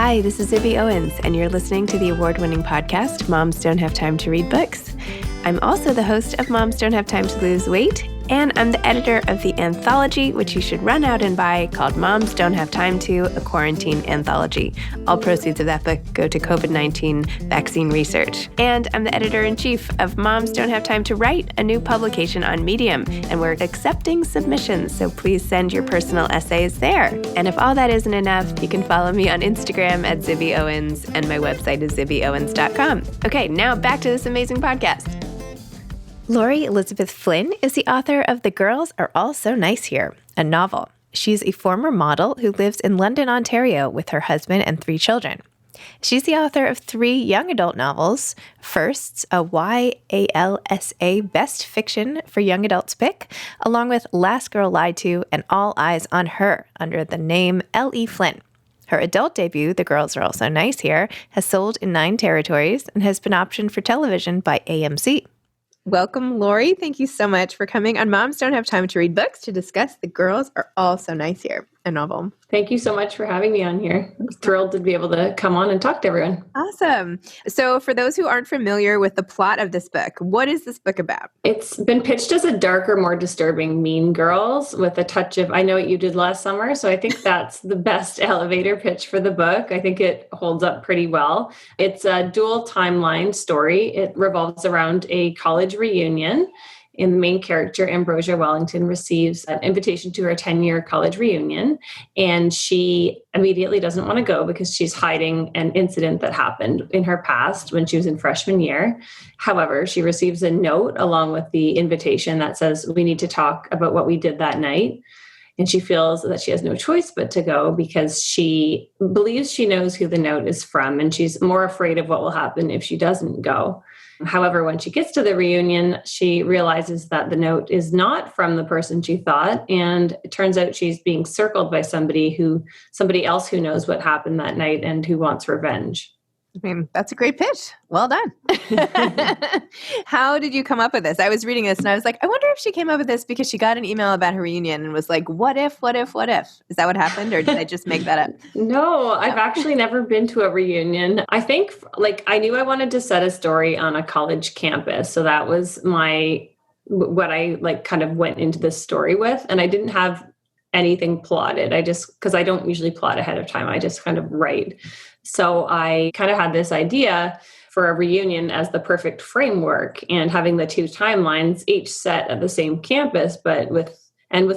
Hi, this is Zibby Owens, and you're listening to the award-winning podcast, Moms Don't Have Time to Read Books. I'm also the host of Moms Don't Have Time to Lose Weight, and I'm the editor of the anthology, which you should run out and buy, called Moms Don't Have Time to, a quarantine anthology. All proceeds of that book go to COVID-19 vaccine research. And I'm the editor-in-chief of Moms Don't Have Time to Write, a new publication on Medium, and we're accepting submissions, so please send your personal essays there. And if all that isn't enough, you can follow me on Instagram at Zibby Owens, and my website is zibbyowens.com. Okay, now back to this amazing podcast. Laurie Elizabeth Flynn is the author of The Girls Are All So Nice Here, a novel. She's a former model who lives in London, Ontario with her husband and 3 children. She's the author of 3 young adult novels, Firsts, a YALSA Best Fiction for Young Adults pick, along with Last Girl Lied To and All Eyes on Her under the name L.E. Flynn. Her adult debut, The Girls Are All So Nice Here, has sold in 9 territories and has been optioned for television by AMC. Welcome, Laurie. Thank you so much for coming on Moms Don't Have Time to Read Books to discuss The Girls Are All So Nice Here, a novel. Thank you so much for having me on here. I'm thrilled to be able to come on and talk to everyone. Awesome. So for those who aren't familiar with the plot of this book, what is this book about? It's been pitched as a darker, more disturbing Mean Girls with a touch of I Know What You Did Last Summer. So I think that's the best elevator pitch for the book. I think it holds up pretty well. It's a dual timeline story. It revolves around a college reunion. And the main character, Ambrosia Wellington, receives an invitation to her 10-year college reunion. And she immediately doesn't want to go because she's hiding an incident that happened in her past when she was in freshman year. However, she receives a note along with the invitation that says, we need to talk about what we did that night. And she feels that she has no choice but to go because she believes she knows who the note is from. And she's more afraid of what will happen if she doesn't go. However, when she gets to the reunion, she realizes that the note is not from the person she thought. And it turns out she's being circled by somebody else who knows what happened that night and who wants revenge. I mean, that's a great pitch. Well done. How did you come up with this? I was reading this and I was like, I wonder if she came up with this because she got an email about her reunion and was like, what if? Is that what happened? Or did I just make that up? No, I've actually never been to a reunion. I think I knew I wanted to set a story on a college campus. So that was what I kind of went into this story with. And I didn't have anything plotted. Because I don't usually plot ahead of time. I just kind of write. So I kind of had this idea for a reunion as the perfect framework and having the 2 timelines, each set at the same campus, but with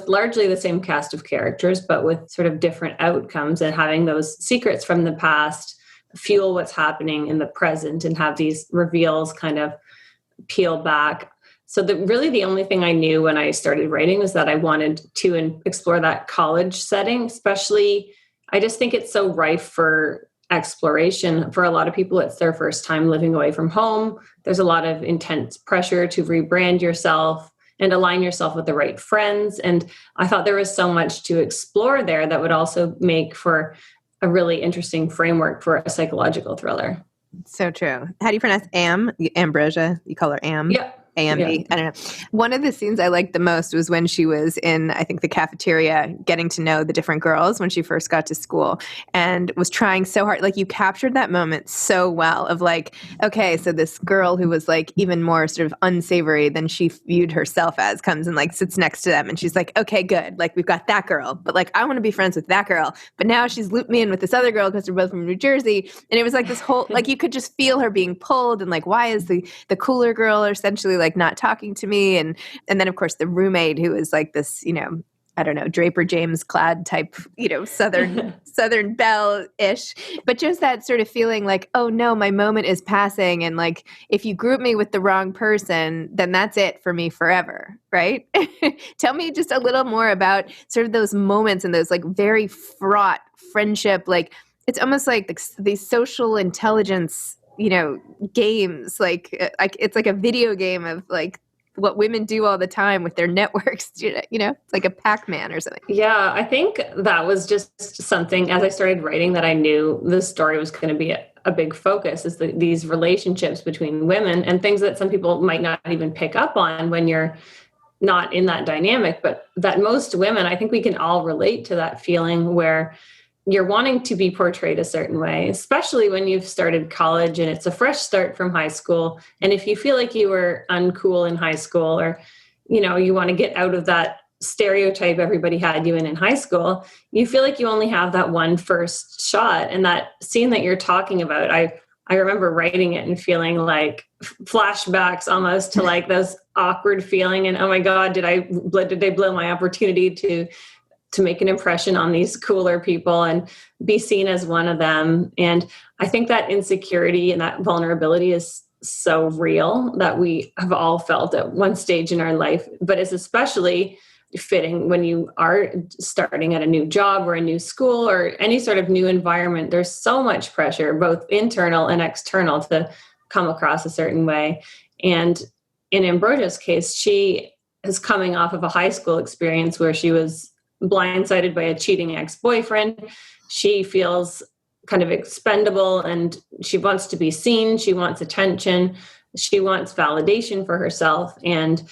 largely the same cast of characters, but with sort of different outcomes and having those secrets from the past fuel what's happening in the present and have these reveals kind of peel back. So really the only thing I knew when I started writing was that I wanted to explore that college setting, especially I just think it's so rife for exploration. For a lot of people, it's their first time living away from home. There's a lot of intense pressure to rebrand yourself and align yourself with the right friends. And I thought there was so much to explore there that would also make for a really interesting framework for a psychological thriller. So true. How do you pronounce Ambrosia? You call her Am? Yeah. AMB. Yeah. I don't know. One of the scenes I liked the most was when she was in, I think, the cafeteria getting to know the different girls when she first got to school and was trying so hard. Like, you captured that moment so well of like, okay, so this girl who was like even more sort of unsavory than she viewed herself as comes and like sits next to them. And she's like, okay, good. Like, we've got that girl, but like, I want to be friends with that girl. But now she's looped me in with this other girl because they're both from New Jersey. And it was like this whole, like, you could just feel her being pulled and like, why is the cooler girl essentially like not talking to me? And then of course the roommate who is like this, I don't know, Draper James clad type, Southern Belle-ish, but just that sort of feeling like, oh no, my moment is passing. And like, if you group me with the wrong person, then that's it for me forever. Right. Tell me just a little more about sort of those moments and those like very fraught friendship. Like, it's almost like these social intelligence games, like it's like a video game of like what women do all the time with their networks, it's like a Pac-Man or something. Yeah, I think that was just something as I started writing that I knew this story was going to be a big focus is these relationships between women and things that some people might not even pick up on when you're not in that dynamic, but that most women, I think we can all relate to that feeling where you're wanting to be portrayed a certain way, especially when you've started college and it's a fresh start from high school. And if you feel like you were uncool in high school, or, you want to get out of that stereotype everybody had you in high school, you feel like you only have that one first shot. And that scene that you're talking about, I remember writing it and feeling like flashbacks almost to like those awkward feeling. And, oh my God, did they blow my opportunity to make an impression on these cooler people and be seen as one of them? And I think that insecurity and that vulnerability is so real that we have all felt at one stage in our life, but it's especially fitting when you are starting at a new job or a new school or any sort of new environment. There's so much pressure, both internal and external, to come across a certain way. And in Ambrosia's case, she is coming off of a high school experience where she was blindsided by a cheating ex-boyfriend. She feels kind of expendable and she wants to be seen. She wants attention. She wants validation for herself. And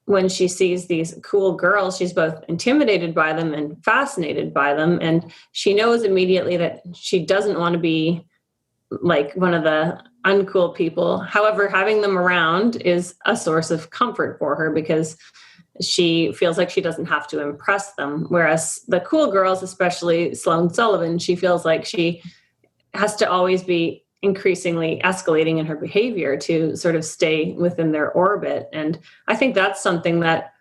when she sees these cool girls, she's both intimidated by them and fascinated by them. And she knows immediately that she doesn't want to be like one of the uncool people. However, having them around is a source of comfort for her because she feels like she doesn't have to impress them. Whereas the cool girls, especially Sloane Sullivan, she feels like she has to always be increasingly escalating in her behavior to sort of stay within their orbit. And I think that's something that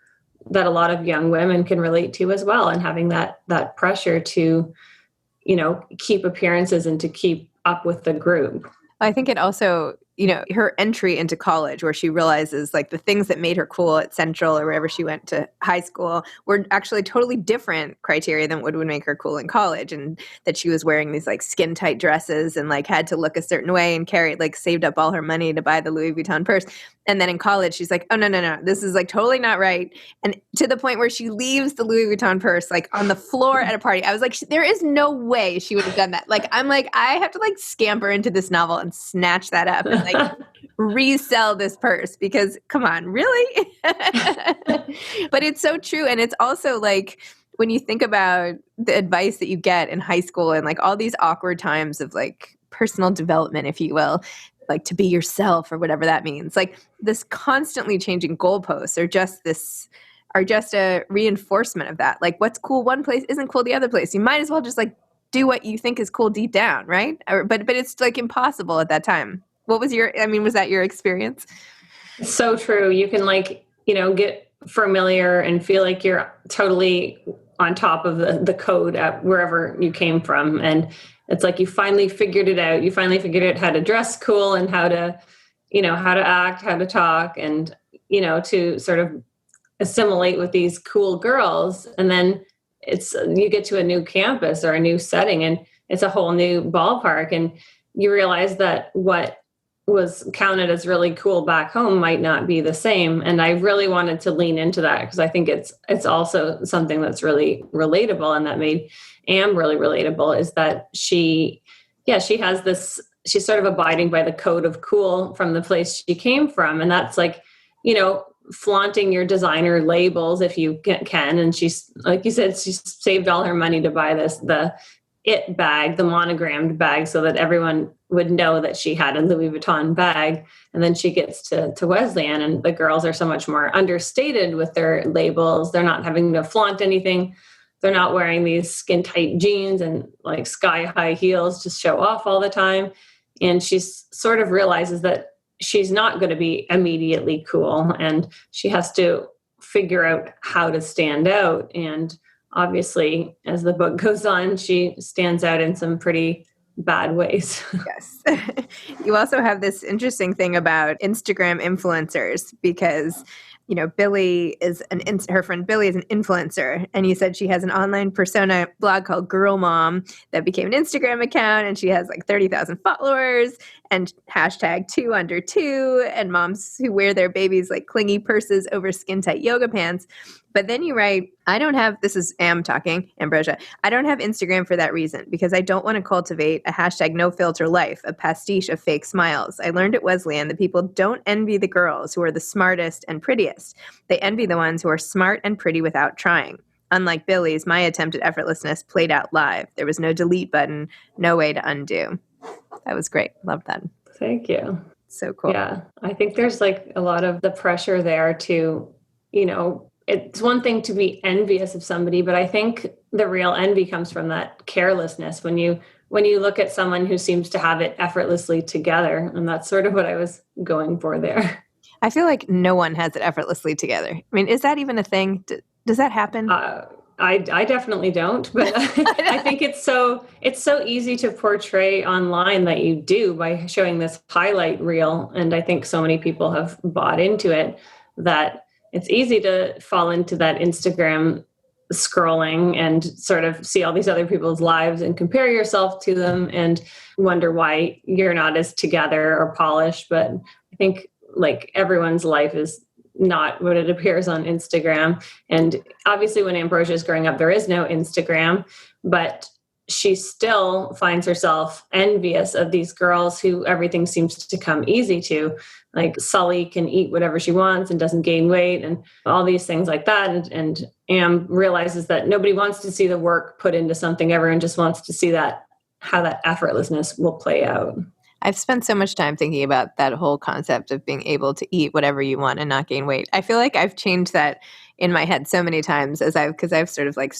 a lot of young women can relate to as well. And having that pressure to, keep appearances and to keep up with the group. I think it also, her entry into college where she realizes like the things that made her cool at Central or wherever she went to high school were actually totally different criteria than what would make her cool in college. And that she was wearing these like skin tight dresses and like had to look a certain way and saved up all her money to buy the Louis Vuitton purse. And then in college, she's like, oh, no, this is like totally not right. And to the point where she leaves the Louis Vuitton purse like on the floor at a party. I was like, there is no way she would have done that. Like, I'm like, I have to like scamper into this novel and snatch that up and like resell this purse because come on, really? But it's so true. And it's also like, when you think about the advice that you get in high school and like all these awkward times of like personal development, if you will, like to be yourself or whatever that means, like this constantly changing goalposts are just a reinforcement of that. Like what's cool one place isn't cool the other place. You might as well just like do what you think is cool deep down, right? But it's like impossible at that time. What was was that your experience? So true. You can get familiar and feel like you're totally on top of the code at wherever you came from. And it's like you finally figured it out. You finally figured out how to dress cool and how to act, how to talk, and, to sort of assimilate with these cool girls. And then you get to a new campus or a new setting and it's a whole new ballpark. And you realize that what was counted as really cool back home might not be the same. And I really wanted to lean into that because I think it's also something that's really relatable and that made Am really relatable is that she has this, she's sort of abiding by the code of cool from the place she came from. And that's like, flaunting your designer labels if you can. And she's, like you said, she saved all her money to buy the It bag, the monogrammed bag, so that everyone would know that she had a Louis Vuitton bag. And then she gets to Wesleyan and the girls are so much more understated with their labels. They're not having to flaunt anything. They're not wearing these skin tight jeans and like sky high heels to show off all the time. And she sort of realizes that she's not going to be immediately cool and she has to figure out how to stand out. And obviously, as the book goes on, she stands out in some pretty bad ways. Yes. You also have this interesting thing about Instagram influencers because, Billy is her friend Billy is an influencer. And you said she has an online persona blog called Girl Mom that became an Instagram account. And she has like 30,000 followers and #2under2 and moms who wear their babies like clingy purses over skin tight yoga pants. But then you write, this is Am talking, Ambrosia. I don't have Instagram for that reason because I don't want to cultivate a #no-filter life, a pastiche of fake smiles. I learned at Wesleyan that people don't envy the girls who are the smartest and prettiest. They envy the ones who are smart and pretty without trying. unlike Billy's, my attempt at effortlessness played out live. There was no delete button, no way to undo. That was great. Love that. Thank you. So cool. Yeah. I think there's like a lot of the pressure there to, it's one thing to be envious of somebody, but I think the real envy comes from that carelessness when you look at someone who seems to have it effortlessly together. And that's sort of what I was going for there. I feel like no one has it effortlessly together. I mean, is that even a thing? Does that happen? I definitely don't, but I think it's so easy to portray online that you do by showing this highlight reel. And I think so many people have bought into it that it's easy to fall into that Instagram scrolling and sort of see all these other people's lives and compare yourself to them and wonder why you're not as together or polished. But I think like everyone's life is not what it appears on Instagram. And obviously when Ambrosia is growing up, there is no Instagram, but she still finds herself envious of these girls who everything seems to come easy to. Like Sully can eat whatever she wants and doesn't gain weight and all these things like that. And Am realizes that nobody wants to see the work put into something. Everyone just wants to see how that effortlessness will play out. I've spent so much time thinking about that whole concept of being able to eat whatever you want and not gain weight. I feel like I've changed that in my head so many times because I've sort of like,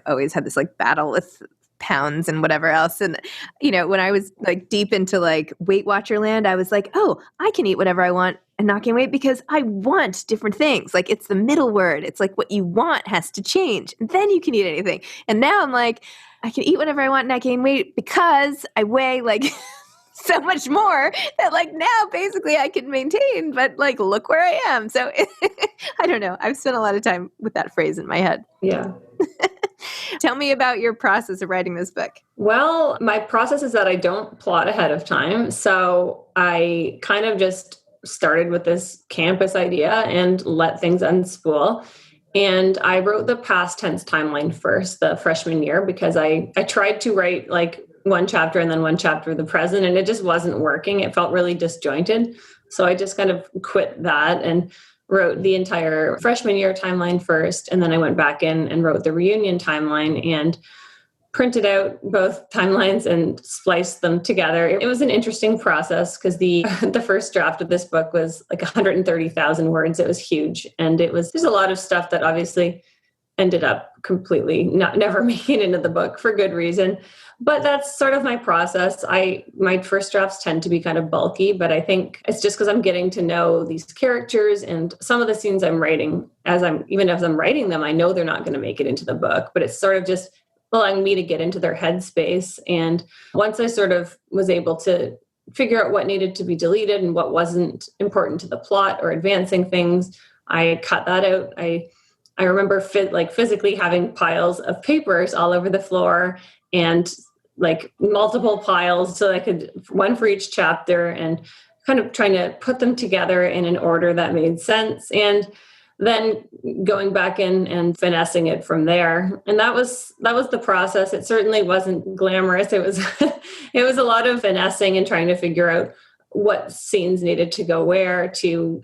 always had this like battle with pounds and whatever else. And, when I was like deep into like Weight Watcher land, I was like, oh, I can eat whatever I want and not gain weight because I want different things. Like it's the middle word. It's like what you want has to change. And then you can eat anything. And now I'm like, I can eat whatever I want and not gain weight because I weigh like so much more that like now basically I can maintain, but like look where I am. So I don't know. I've spent a lot of time with that phrase in my head. Yeah. Tell me about your process of writing this book. Well, my process is that I don't plot ahead of time. So I kind of just started with this campus idea and let things unspool. And I wrote the past tense timeline first, the freshman year, because I tried to write like one chapter and then one chapter of the present, and it just wasn't working. It felt really disjointed. So I just kind of quit that and wrote the entire freshman year timeline first. And then I went back in and wrote the reunion timeline and printed out both timelines and spliced them together. It was an interesting process because the first draft of this book was like 130,000 words. It was huge. And there's a lot of stuff that obviously ended up completely never making it into the book for good reason. But that's sort of my process. My first drafts tend to be kind of bulky, but I think it's just because I'm getting to know these characters and some of the scenes I'm writing even as I'm writing them, I know they're not going to make it into the book, but it's sort of just allowing me to get into their headspace. And once I sort of was able to figure out what needed to be deleted and what wasn't important to the plot or advancing things, I cut that out. I remember physically having piles of papers all over the floor and like multiple piles so I could one for each chapter and kind of trying to put them together in an order that made sense. And then going back in and finessing it from there. And that was the process. It certainly wasn't glamorous. It was it was a lot of finessing and trying to figure out what scenes needed to go where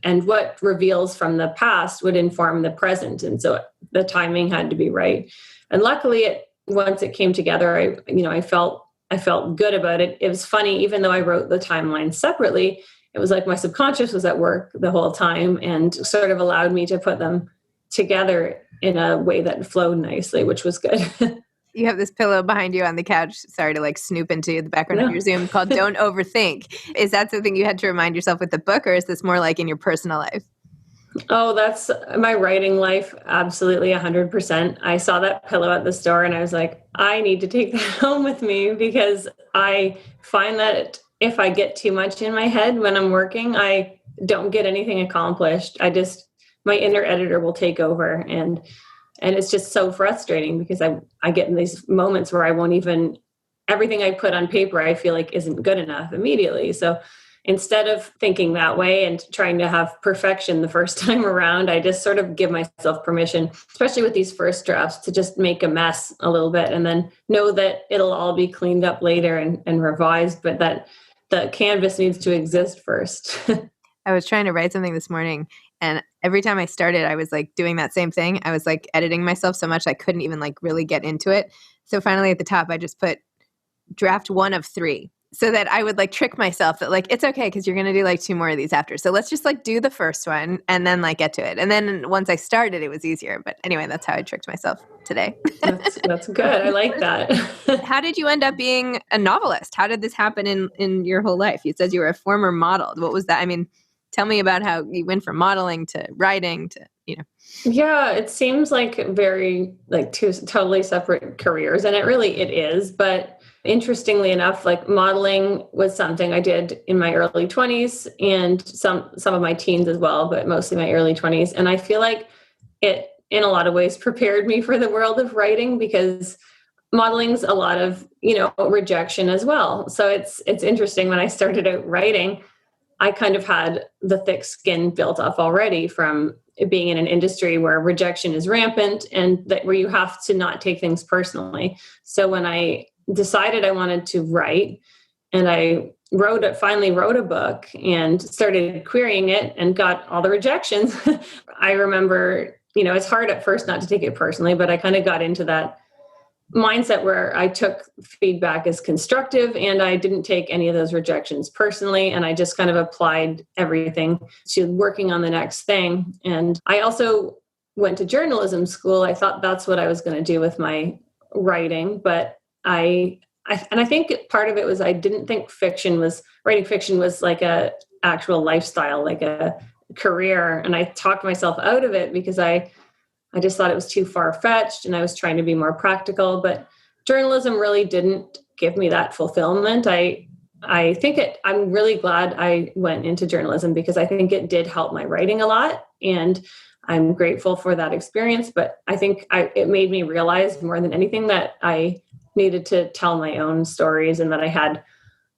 and what reveals from the past would inform the present. And so the timing had to be right. And luckily once it came together, I felt good about it. It was funny, even though I wrote the timeline separately, it was like my subconscious was at work the whole time and sort of allowed me to put them together in a way that flowed nicely, which was good. You have this pillow behind you on the couch. Sorry to like snoop into the background of your Zoom called Don't Overthink. Is that something you had to remind yourself with the book, or is this more like in your personal life? Oh, that's my writing life. Absolutely 100%. I saw that pillow at the store and I was like, I need to take that home with me because I find that if I get too much in my head when I'm working, I don't get anything accomplished. My inner editor will take over and it's just so frustrating because I get in these moments where I won't even, everything I put on paper, I feel like isn't good enough immediately. So instead of thinking that way and trying to have perfection the first time around, I just sort of give myself permission, especially with these first drafts, to just make a mess a little bit and then know that it'll all be cleaned up later and revised, but that the canvas needs to exist first. I was trying to write something this morning and every time I started, I was like doing that same thing. I was like editing myself so much I couldn't even like really get into it. So finally at the top, I just put draft 1 of 3 so that I would like trick myself that like, it's okay because you're going to do like 2 more of these after. So let's just like do the first one and then like get to it. And then once I started, it was easier. But anyway, that's how I tricked myself today. That's good. I like that. How did you end up being a novelist? How did this happen in your whole life? You said you were a former model. What was that? I mean, tell me about how you went from modeling to writing to, Yeah, it seems like very like 2 totally separate careers, and it is. But interestingly enough, like modeling was something I did in my early 20s and some of my teens as well, but mostly my early 20s. And I feel like it in a lot of ways prepared me for the world of writing because modeling's a lot of, rejection as well. So it's interesting when I started out writing, I kind of had the thick skin built up already from being in an industry where rejection is rampant and that where you have to not take things personally. So when I decided I wanted to write and I finally wrote a book and started querying it and got all the rejections, I remember, it's hard at first not to take it personally, but I kind of got into that mindset where I took feedback as constructive and I didn't take any of those rejections personally. And I just kind of applied everything to working on the next thing. And I also went to journalism school. I thought that's what I was going to do with my writing. But I think part of it was I didn't think writing fiction was like a actual lifestyle, like a career. And I talked myself out of it because I just thought it was too far-fetched and I was trying to be more practical, but journalism really didn't give me that fulfillment. I'm really glad I went into journalism because I think it did help my writing a lot and I'm grateful for that experience, but I think it made me realize more than anything that I needed to tell my own stories and that I had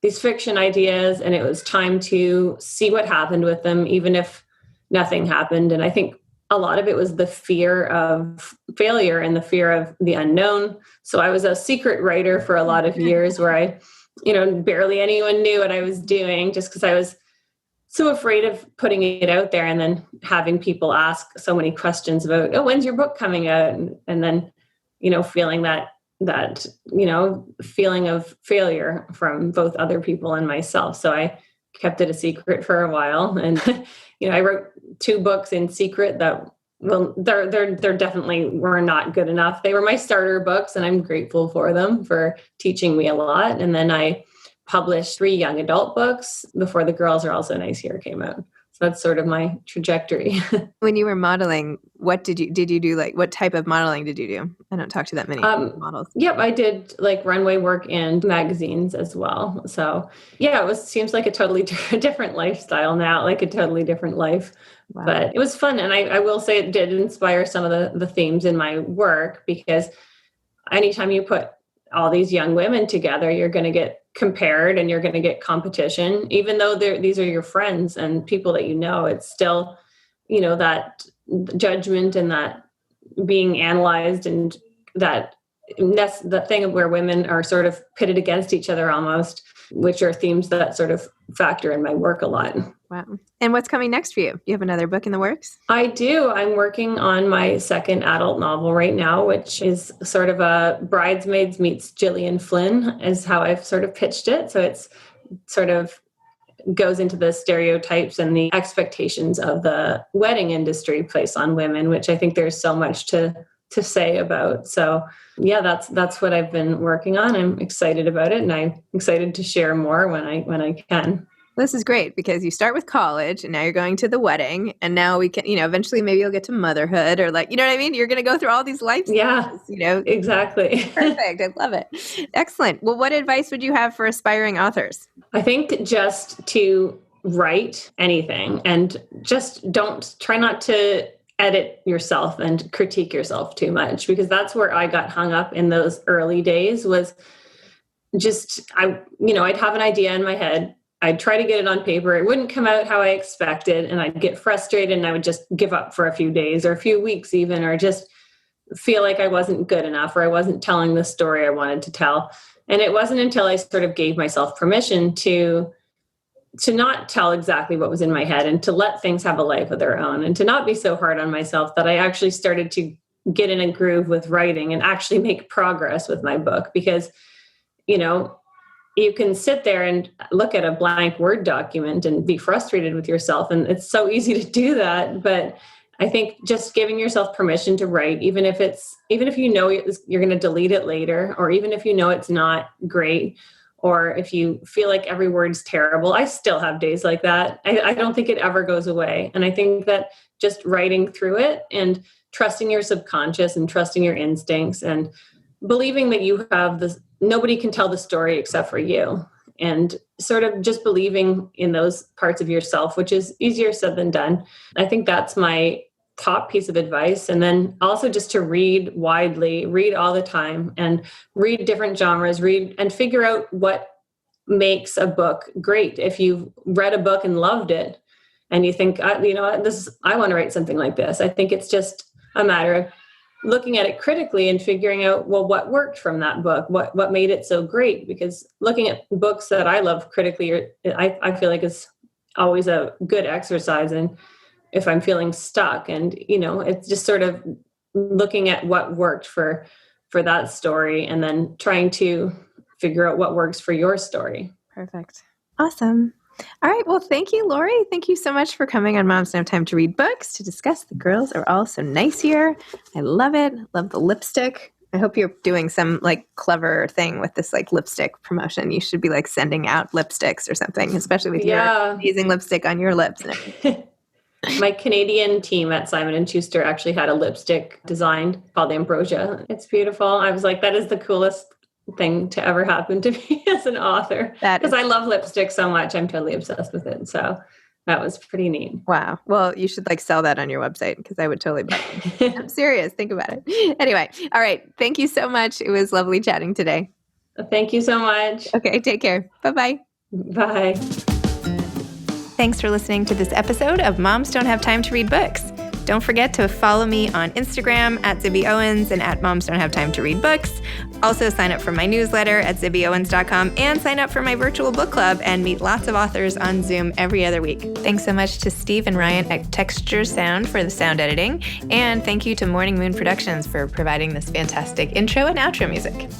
these fiction ideas and it was time to see what happened with them, even if nothing happened. And I think a lot of it was the fear of failure and the fear of the unknown. So I was a secret writer for a lot of years where I, barely anyone knew what I was doing just because I was so afraid of putting it out there and then having people ask so many questions about, oh, when's your book coming out? And then, feeling that, feeling of failure from both other people and myself. So I kept it a secret for a while. And, I wrote 2 books in secret that, well, they're definitely were not good enough. They were my starter books and I'm grateful for them for teaching me a lot. And then I published 3 young adult books before The Girls Are Also Nice Here came out. So that's sort of my trajectory. When you were modeling, what did you do? Like, what type of modeling did you do? I don't talk to that many models. Yep, I did like runway work and magazines as well. So yeah, seems like a totally different lifestyle now, like a totally different life. Wow. But it was fun. And I will say it did inspire some of the themes in my work because anytime you put all these young women together, you're going to get compared and you're going to get competition, even though these are your friends and people that it's still, that judgment and that being analyzed and that's the thing where women are sort of pitted against each other almost, which are themes that sort of factor in my work a lot. Wow. And what's coming next for you? You have another book in the works? I do. I'm working on my second adult novel right now, which is sort of a Bridesmaids meets Gillian Flynn is how I've sort of pitched it. So it's sort of goes into the stereotypes and the expectations of the wedding industry placed on women, which I think there's so much to say about. So yeah, that's what I've been working on. I'm excited about it and I'm excited to share more when I can. This is great because you start with college and now you're going to the wedding and now we can, eventually maybe you'll get to motherhood or like, you know what I mean? You're going to go through all these life stages, Exactly. Perfect. I love it. Excellent. Well, what advice would you have for aspiring authors? I think just to write anything and just try not to edit yourself and critique yourself too much because that's where I got hung up in those early days was just, I'd have an idea in my head. I'd try to get it on paper. It wouldn't come out how I expected. And I'd get frustrated and I would just give up for a few days or a few weeks even, or just feel like I wasn't good enough or I wasn't telling the story I wanted to tell. And it wasn't until I sort of gave myself permission to to not tell exactly what was in my head and to let things have a life of their own and to not be so hard on myself that I actually started to get in a groove with writing and actually make progress with my book. Because, you know, you can sit there and look at a blank Word document and be frustrated with yourself. And it's so easy to do that. But I think just giving yourself permission to write, even if you know you're going to delete it later, or even if you know it's not great, or if you feel like every word's terrible. I still have days like that. I don't think it ever goes away. And I think that just writing through it and trusting your subconscious and trusting your instincts and believing that you have this, nobody can tell the story except for you. And sort of just believing in those parts of yourself, which is easier said than done. I think that's my top piece of advice. And then also just to read widely, read all the time and read different genres, read and figure out what makes a book great. If you've read a book and loved it and you think, I want to write something like this. I think it's just a matter of looking at it critically and figuring out, well, what worked from that book? What made it so great? Because looking at books that I love critically, I feel like is always a good exercise. And if I'm feeling stuck, and, you know, it's just sort of looking at what worked for that story and then trying to figure out what works for your story. Perfect. Awesome. All right. Well, thank you, Laurie. Thank you so much for coming on Moms Don't Have Time to Read Books to discuss The Girls Are All So Nice Here. I love it. Love the lipstick. I hope you're doing some like clever thing with this like lipstick promotion. You should be like sending out lipsticks or something, especially with your using lipstick on your lips. My Canadian team at Simon & Schuster actually had a lipstick designed called Ambrosia. It's beautiful. I was like, that is the coolest thing to ever happen to me as an author. Because I love lipstick so much. I'm totally obsessed with it. So that was pretty neat. Wow. Well, you should like sell that on your website because I would totally buy it. I'm serious. Think about it. Anyway. All right. Thank you so much. It was lovely chatting today. Thank you so much. Okay. Take care. Bye-bye. Bye. Thanks for listening to this episode of Moms Don't Have Time to Read Books. Don't forget to follow me on Instagram at Zibby Owens and at Moms Don't Have Time to Read Books. Also sign up for my newsletter at zibbyowens.com and sign up for my virtual book club and meet lots of authors on Zoom every other week. Thanks so much to Steve and Ryan at Texture Sound for the sound editing. And thank you to Morning Moon Productions for providing this fantastic intro and outro music.